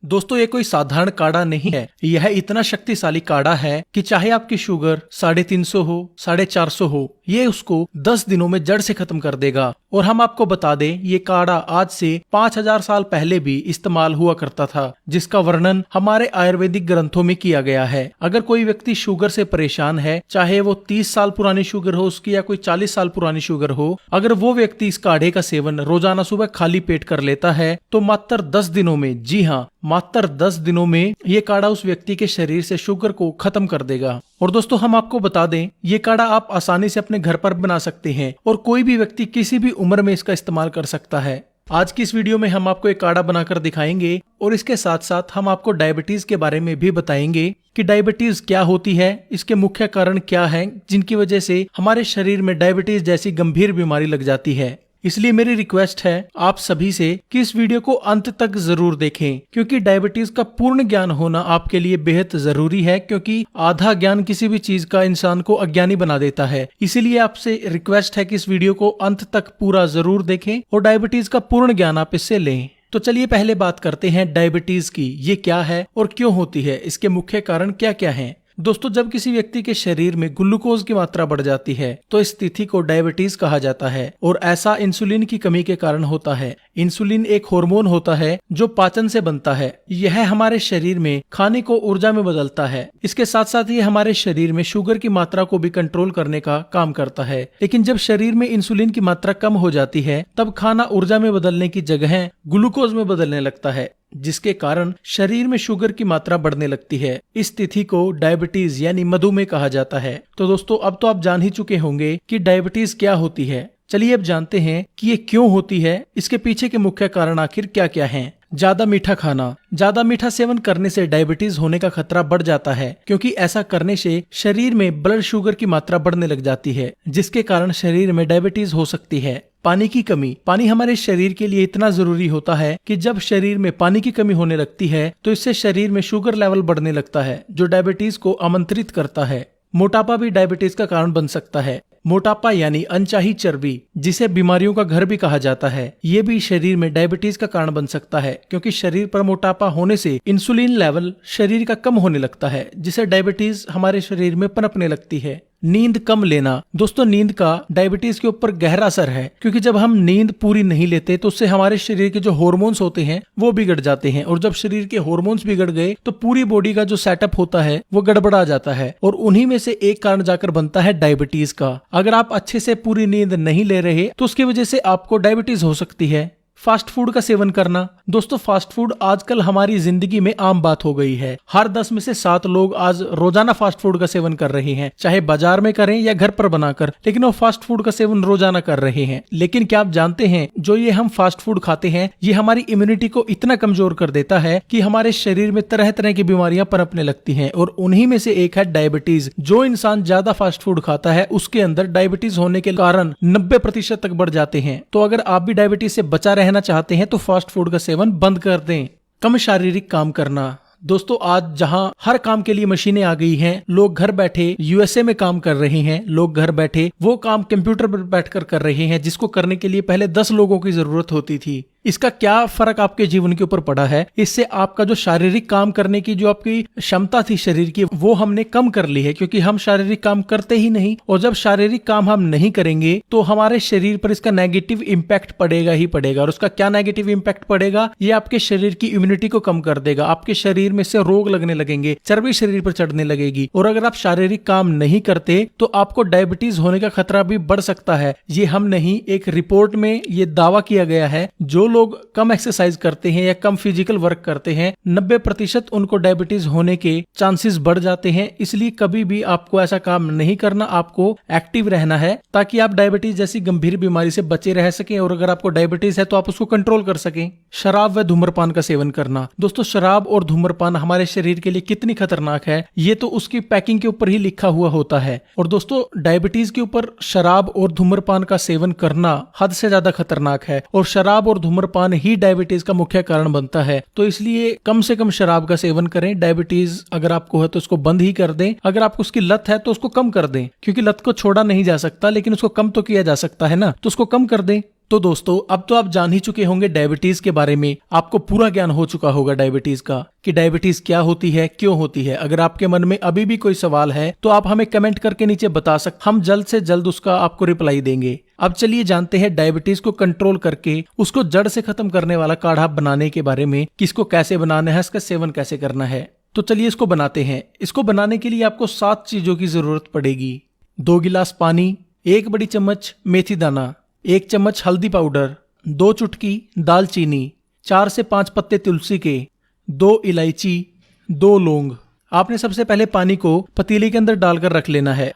दोस्तों ये कोई साधारण काढ़ा नहीं है, यह इतना शक्तिशाली काढ़ा है कि चाहे आपकी शुगर 350 हो 450 हो, ये उसको 10 दिनों में जड़ से खत्म कर देगा। और हम आपको बता दें ये काढ़ा आज से 5000 साल पहले भी इस्तेमाल हुआ करता था, जिसका वर्णन हमारे आयुर्वेदिक ग्रंथों में किया गया है। अगर कोई व्यक्ति शुगर से परेशान है, चाहे वो 30 साल पुरानी शुगर हो उसकी या कोई 40 साल पुरानी शुगर हो, अगर वो व्यक्ति इस काढ़े का सेवन रोजाना सुबह खाली पेट कर लेता है तो मात्र 10 दिनों में, जी हाँ मात्र 10 दिनों में ये काढ़ा उस व्यक्ति के शरीर से शुगर को खत्म कर देगा। और दोस्तों हम आपको बता दें ये काढ़ा आप आसानी से अपने घर पर बना सकते हैं और कोई भी व्यक्ति किसी भी उम्र में इसका इस्तेमाल कर सकता है। आज की इस वीडियो में हम आपको एक काढ़ा बनाकर दिखाएंगे और इसके साथ साथ हम आपको डायबिटीज के बारे में भी बताएंगे कि डायबिटीज क्या होती है, इसके मुख्य कारण क्या हैं जिनकी वजह से हमारे शरीर में डायबिटीज जैसी गंभीर बीमारी लग जाती है। इसलिए मेरी रिक्वेस्ट है आप सभी से कि इस वीडियो को अंत तक जरूर देखें, क्योंकि डायबिटीज का पूर्ण ज्ञान होना आपके लिए बेहद जरूरी है, क्योंकि आधा ज्ञान किसी भी चीज का इंसान को अज्ञानी बना देता है। इसीलिए आपसे रिक्वेस्ट है कि इस वीडियो को अंत तक पूरा जरूर देखें और डायबिटीज का पूर्ण ज्ञान आप इससे लें। तो चलिए पहले बात करते हैं डायबिटीज की। ये क्या है और क्यों होती है, इसके मुख्य कारण क्या क्या हैं। दोस्तों जब किसी व्यक्ति के शरीर में ग्लूकोज की मात्रा बढ़ जाती है तो इस स्थिति को डायबिटीज कहा जाता है और ऐसा इंसुलिन की कमी के कारण होता है। इंसुलिन एक हार्मोन होता है जो पाचन से बनता है। यह हमारे शरीर में खाने को ऊर्जा में बदलता है। इसके साथ साथ ये हमारे शरीर में शुगर की मात्रा को भी कंट्रोल करने का काम करता है। लेकिन जब शरीर में इंसुलिन की मात्रा कम हो जाती है तब खाना ऊर्जा में बदलने की जगह ग्लूकोज में बदलने लगता है, जिसके कारण शरीर में शुगर की मात्रा बढ़ने लगती है। इस स्थिति को डायबिटीज यानी मधुमेह कहा जाता है। तो दोस्तों अब तो आप जान ही चुके होंगे कि डायबिटीज क्या होती है। चलिए अब जानते हैं कि ये क्यों होती है, इसके पीछे के मुख्य कारण आखिर क्या क्या हैं। ज्यादा मीठा खाना। ज्यादा मीठा सेवन करने से डायबिटीज होने का खतरा बढ़ जाता है, क्योंकि ऐसा करने से शरीर में ब्लड शुगर की मात्रा बढ़ने लग जाती है, जिसके कारण शरीर में डायबिटीज हो सकती है। पानी की कमी। पानी हमारे शरीर के लिए इतना जरूरी होता है कि जब शरीर में पानी की कमी होने लगती है तो इससे शरीर में शुगर लेवल बढ़ने लगता है, जो डायबिटीज को आमंत्रित करता है। मोटापा भी डायबिटीज का कारण बन सकता है। मोटापा यानी अनचाही चर्बी, जिसे बीमारियों का घर भी कहा जाता है, ये भी शरीर में डायबिटीज का कारण बन सकता है, क्योंकि शरीर पर मोटापा होने से इंसुलिन लेवल शरीर का कम होने लगता है, जिसे डायबिटीज हमारे शरीर में पनपने लगती है। नींद कम लेना। दोस्तों नींद का डायबिटीज के ऊपर गहरा असर है, क्योंकि जब हम नींद पूरी नहीं लेते तो उससे हमारे शरीर के जो हार्मोन्स होते हैं वो बिगड़ जाते हैं, और जब शरीर के हार्मोन्स बिगड़ गए तो पूरी बॉडी का जो सेटअप होता है वो गड़बड़ा जाता है, और उन्हीं में से एक कारण जाकर बनता है डायबिटीज का। अगर आप अच्छे से पूरी नींद नहीं ले रहे तो उसकी वजह से आपको डायबिटीज हो सकती है। फास्ट फूड का सेवन करना। दोस्तों फास्ट फूड आजकल हमारी जिंदगी में आम बात हो गई है। हर 10 में से 7 लोग आज रोजाना फास्ट फूड का सेवन कर रहे हैं, चाहे बाजार में करें या घर पर बनाकर, लेकिन वो फास्ट फूड का सेवन रोजाना कर रहे हैं। लेकिन क्या आप जानते हैं जो ये हम फास्ट फूड खाते हैं ये हमारी इम्यूनिटी को इतना कमजोर कर देता है कि हमारे शरीर में तरह तरह की बीमारियां पनपने लगती हैं, और उन्हीं में से एक है डायबिटीज। जो इंसान ज्यादा फास्ट फूड खाता है उसके अंदर डायबिटीज होने के कारण 90% तक बढ़ जाते हैं। तो अगर आप भी डायबिटीज से बचा रहना चाहते हैं तो फास्ट फूड का सेवन बंद कर दें। कम शारीरिक काम करना। दोस्तों आज जहां हर काम के लिए मशीनें आ गई हैं, लोग घर बैठे यूएसए में काम कर रहे हैं, लोग घर बैठे वो काम कंप्यूटर पर बैठकर कर रहे हैं जिसको करने के लिए पहले 10 लोगों की जरूरत होती थी। इसका क्या फर्क आपके जीवन के ऊपर पड़ा है? इससे आपका जो शारीरिक काम करने की जो आपकी क्षमता थी शरीर की वो हमने कम कर ली है, क्योंकि हम शारीरिक काम करते ही नहीं, और जब शारीरिक काम हम नहीं करेंगे तो हमारे शरीर पर इसका नेगेटिव इम्पैक्ट पड़ेगा ही पड़ेगा। और उसका क्या नेगेटिव इम्पैक्ट पड़ेगा? ये आपके शरीर की इम्यूनिटी को कम कर देगा, आपके शरीर में से रोग लगने लगेंगे, चर्बी शरीर पर चढ़ने लगेगी, और अगर आप शारीरिक काम नहीं करते तो आपको डायबिटीज होने का खतरा भी बढ़ सकता है। ये हम नहीं, एक रिपोर्ट में ये दावा किया गया है जो लोग कम एक्सरसाइज करते हैं या कम फिजिकल वर्क करते हैं 90% उनको डायबिटीज होने के चांसेस बढ़ जाते हैं। इसलिए कभी भी आपको ऐसा काम नहीं करना, आपको एक्टिव रहना है ताकि आप डायबिटीज जैसी गंभीर बीमारी से बचे रह सकें, और अगर आपको डायबिटीज है तो आप उसको कंट्रोल कर सकें। शराब व धूम्रपान का सेवन करना। दोस्तों शराब और धूम्रपान हमारे शरीर के लिए कितनी खतरनाक है ये तो उसकी पैकिंग के ऊपर ही लिखा हुआ होता है, और दोस्तों डायबिटीज के ऊपर शराब और धूम्रपान का सेवन करना हद से ज्यादा खतरनाक है, और शराब और धूम्रपान ही डायबिटीज का मुख्य कारण बनता है। तो इसलिए कम से कम शराब का सेवन करें। डायबिटीज अगर आपको है तो उसको बंद ही कर दें, अगर आपको उसकी लत है तो उसको कम कर दें, क्योंकि लत को छोड़ा नहीं जा सकता लेकिन उसको कम तो किया जा सकता है ना, तो उसको कम कर दें। तो दोस्तों अब तो आप जान ही चुके होंगे डायबिटीज के बारे में, आपको पूरा ज्ञान हो चुका होगा डायबिटीज का कि डायबिटीज क्या होती है, क्यों होती है। अगर आपके मन में अभी भी कोई सवाल है तो आप हमें कमेंट करके नीचे बता सकते, हम जल्द से जल्द उसका आपको रिप्लाई देंगे। अब चलिए जानते हैं डायबिटीज को कंट्रोल करके उसको जड़ से खत्म करने वाला काढ़ा बनाने के बारे में, किसको कैसे बनाना है, इसका सेवन कैसे करना है। तो चलिए इसको बनाते हैं। इसको बनाने के लिए आपको 7 चीजों की जरूरत पड़ेगी। 2 गिलास पानी, 1 बड़ी चम्मच मेथी दाना, 1 चम्मच हल्दी पाउडर, 2 चुटकी दालचीनी, 4 से 5 पत्ते तुलसी के, 2 इलायची, 2 लौंग। आपने सबसे पहले पानी को पतीले के अंदर डालकर रख लेना है।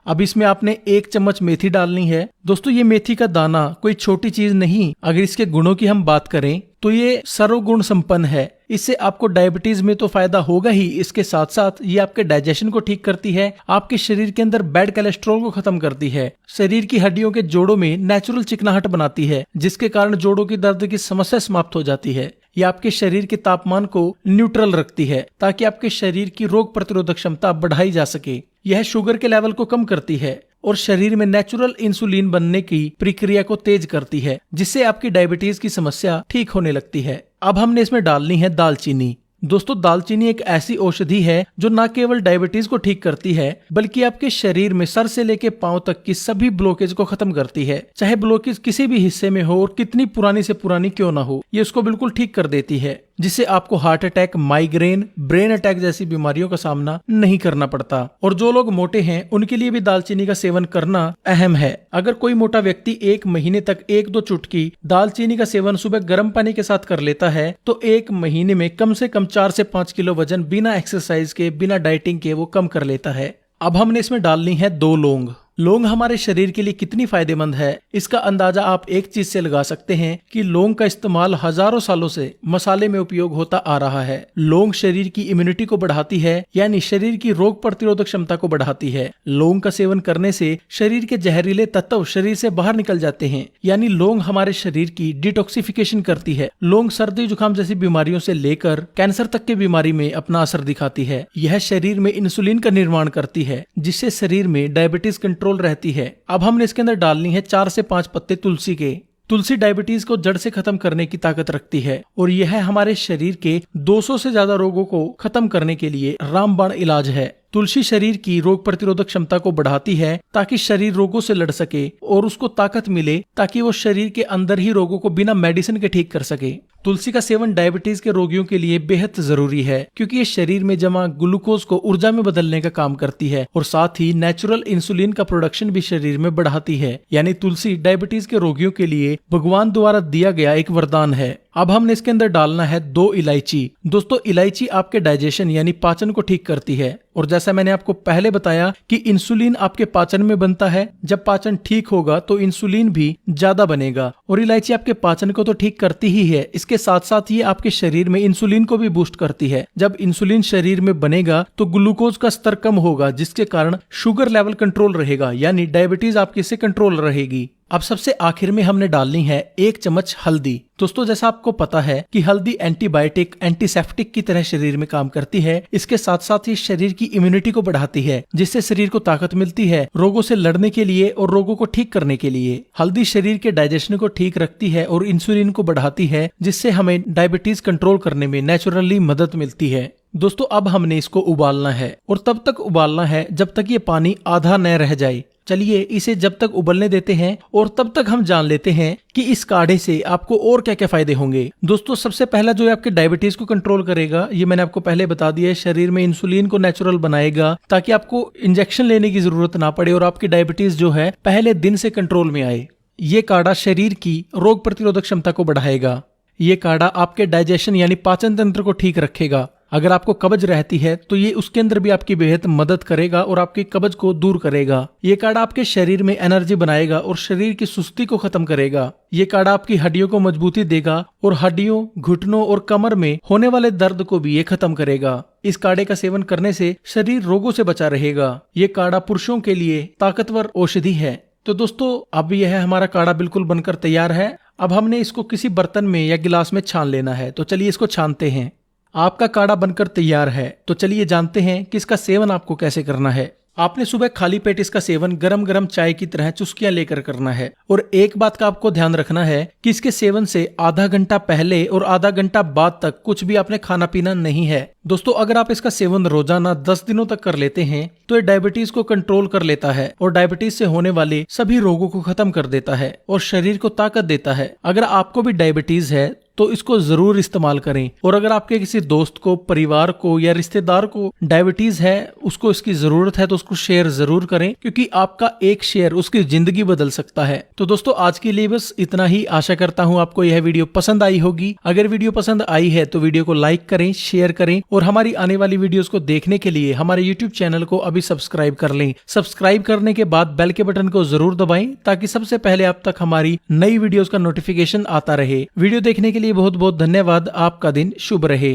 अब इसमें आपने 1 चम्मच मेथी डालनी है। दोस्तों ये मेथी का दाना कोई छोटी चीज नहीं, अगर इसके गुणों की हम बात करें तो ये सर्वगुण संपन्न है। इससे आपको डायबिटीज में तो फायदा होगा ही, इसके साथ साथ ये आपके डाइजेशन को ठीक करती है, आपके शरीर के अंदर बैड कोलेस्ट्रॉल को खत्म करती है, शरीर की हड्डियों के जोड़ों में नेचुरल चिकनाहट बनाती है, जिसके कारण जोड़ों की दर्द की समस्या समाप्त हो जाती है। ये आपके शरीर के तापमान को न्यूट्रल रखती है ताकि आपके शरीर की रोग प्रतिरोधक क्षमता बढ़ाई जा सके। यह शुगर के लेवल को कम करती है और शरीर में नेचुरल इंसुलिन बनने की प्रक्रिया को तेज करती है, जिससे आपकी डायबिटीज की समस्या ठीक होने लगती है। अब हमने इसमें डालनी है दालचीनी। दोस्तों दालचीनी एक ऐसी औषधि है जो न केवल डायबिटीज को ठीक करती है बल्कि आपके शरीर में सर से लेके पांव तक की सभी ब्लॉकेज को खत्म करती है। चाहे ब्लॉकेज किसी भी हिस्से में हो और कितनी पुरानी से पुरानी क्यों ना हो, ये उसको बिल्कुल ठीक कर देती है, जिससे आपको heart attack, migraine, brain attack जैसी बीमारियों का सामना नहीं करना पड़ता। और जो लोग मोटे हैं उनके लिए भी दालचीनी का सेवन करना अहम है। अगर कोई मोटा व्यक्ति 1 महीने तक 1-2 चुटकी दालचीनी का सेवन सुबह गर्म पानी के साथ कर लेता है तो 1 महीने में कम से कम 4 से 5 किलो वजन बिना एक्सरसाइज के, बिना डाइटिंग के वो कम कर लेता है। अब हमने इसमें डालनी है 2 लौंग। लौंग हमारे शरीर के लिए कितनी फायदेमंद है, इसका अंदाजा आप एक चीज से लगा सकते हैं कि लौंग का इस्तेमाल हजारों सालों से मसाले में उपयोग होता आ रहा है। लौंग शरीर की इम्यूनिटी को बढ़ाती है, यानी शरीर की रोग प्रतिरोधक क्षमता को बढ़ाती है। लौंग का सेवन करने से शरीर के जहरीले तत्व शरीर से बाहर निकल जाते हैं, यानी लौंग हमारे शरीर की डिटॉक्सिफिकेशन करती है। लौंग सर्दी जुकाम जैसी बीमारियों से लेकर कैंसर तक की बीमारी में अपना असर दिखाती है। यह शरीर में इंसुलिन का निर्माण करती है, जिससे शरीर में डायबिटीज कंट्रोल रहती है। अब हमने इसके अंदर डालनी है 4 से 5 पत्ते तुलसी के। तुलसी डायबिटीज को जड़ से खत्म करने की ताकत रखती है और यह हमारे शरीर के 200 से ज्यादा रोगों को खत्म करने के लिए रामबाण इलाज है। तुलसी शरीर की रोग प्रतिरोधक क्षमता को बढ़ाती है ताकि शरीर रोगों से लड़ सके और उसको ताकत मिले ताकि वो शरीर के अंदर ही रोगों को बिना मेडिसिन के ठीक कर सके। तुलसी का सेवन डायबिटीज के रोगियों के लिए बेहद जरूरी है क्योंकि ये शरीर में जमा ग्लूकोज को ऊर्जा में बदलने का काम करती है और साथ ही नेचुरल इंसुलिन का प्रोडक्शन भी शरीर में बढ़ाती है। यानी तुलसी डायबिटीज के रोगियों के लिए भगवान द्वारा दिया गया एक वरदान है। अब हमने इसके अंदर डालना है 2 इलायची। दोस्तों इलायची आपके डाइजेशन यानी पाचन को ठीक करती है और जैसा मैंने आपको पहले बताया कि इंसुलिन आपके पाचन में बनता है। जब पाचन ठीक होगा तो इंसुलिन भी ज्यादा बनेगा और इलायची आपके पाचन को तो ठीक करती ही है, इसके साथ साथ ये आपके शरीर में इंसुलिन को भी बूस्ट करती है। जब इंसुलिन शरीर में बनेगा तो ग्लूकोज का स्तर कम होगा, जिसके कारण शुगर लेवल कंट्रोल रहेगा, यानी डायबिटीज आपकी से कंट्रोल रहेगी। अब सबसे आखिर में हमने डालनी है 1 चम्मच हल्दी। दोस्तों जैसा आपको पता है कि हल्दी एंटीबायोटिक, एंटीसेप्टिक की तरह शरीर में काम करती है। इसके साथ साथ ही शरीर की इम्यूनिटी को बढ़ाती है, जिससे शरीर को ताकत मिलती है रोगों से लड़ने के लिए और रोगों को ठीक करने के लिए। हल्दी शरीर के डाइजेशन को ठीक रखती है और इंसुलिन को बढ़ाती है, जिससे हमें डायबिटीज कंट्रोल करने में नेचुरली मदद मिलती है। दोस्तों अब हमने इसको उबालना है और तब तक उबालना है जब तक ये पानी आधा न रह जाए। चलिए इसे जब तक उबलने देते हैं और तब तक हम जान लेते हैं कि इस काढ़े से आपको और क्या क्या फायदे होंगे। दोस्तों सबसे पहला जो है आपके डायबिटीज को कंट्रोल करेगा, ये मैंने आपको पहले बता दिया है। शरीर में इंसुलिन को नेचुरल बनाएगा ताकि आपको इंजेक्शन लेने की जरूरत ना पड़े और आपकी डायबिटीज जो है पहले दिन से कंट्रोल में आए। ये काढ़ा शरीर की रोग प्रतिरोधक क्षमता को बढ़ाएगा। ये काढ़ा आपके डाइजेशन यानी पाचन तंत्र को ठीक रखेगा। अगर आपको कब्ज रहती है तो ये उसके अंदर भी आपकी बेहद मदद करेगा और आपकी कब्ज को दूर करेगा। ये काढ़ा आपके शरीर में एनर्जी बनाएगा और शरीर की सुस्ती को खत्म करेगा। ये काढ़ा आपकी हड्डियों को मजबूती देगा और हड्डियों, घुटनों और कमर में होने वाले दर्द को भी ये खत्म करेगा। इस काढ़े का सेवन करने से शरीर रोगों से बचा रहेगा। ये काढ़ा पुरुषों के लिए ताकतवर औषधि है। तो दोस्तों अब यह हमारा काढ़ा बिल्कुल बनकर तैयार है। अब हमने इसको किसी बर्तन में या गिलास में छान लेना है। तो चलिए इसको छानते हैं। आपका काढ़ा बनकर तैयार है। तो चलिए जानते हैं कि इसका सेवन आपको कैसे करना है। आपने सुबह खाली पेट इसका सेवन गरम गरम चाय की तरह चुस्कियां लेकर करना है। और एक बात का आपको ध्यान रखना है कि इसके सेवन से आधा घंटा पहले और आधा घंटा बाद तक कुछ भी आपने खाना पीना नहीं है। दोस्तों, अगर आप इसका सेवन रोजाना 10 दिनों तक कर लेते हैं तो ये डायबिटीज को कंट्रोल कर लेता है और डायबिटीज से होने वाले सभी रोगों को खत्म कर देता है और शरीर को ताकत देता है। अगर आपको भी डायबिटीज है तो इसको जरूर इस्तेमाल करें। और अगर आपके किसी दोस्त को, परिवार को या रिश्तेदार को डायबिटीज है, उसको इसकी जरूरत है, तो उसको शेयर जरूर करें, क्योंकि आपका एक शेयर उसकी जिंदगी बदल सकता है। तो दोस्तों, आज के लिए बस इतना ही। आशा करता हूं आपको यह वीडियो पसंद आई होगी। अगर वीडियो पसंद आई है तो वीडियो को लाइक करें, शेयर करें और हमारी आने वाली वीडियोस को देखने के लिए हमारे यूट्यूब चैनल को अभी सब्सक्राइब कर लें। सब्सक्राइब करने के बाद बेल के बटन को जरूर दबाएं ताकि सबसे पहले आप तक हमारी नई वीडियोस का नोटिफिकेशन आता रहे। वीडियो देखने के लिए बहुत बहुत धन्यवाद। आपका दिन शुभ रहे।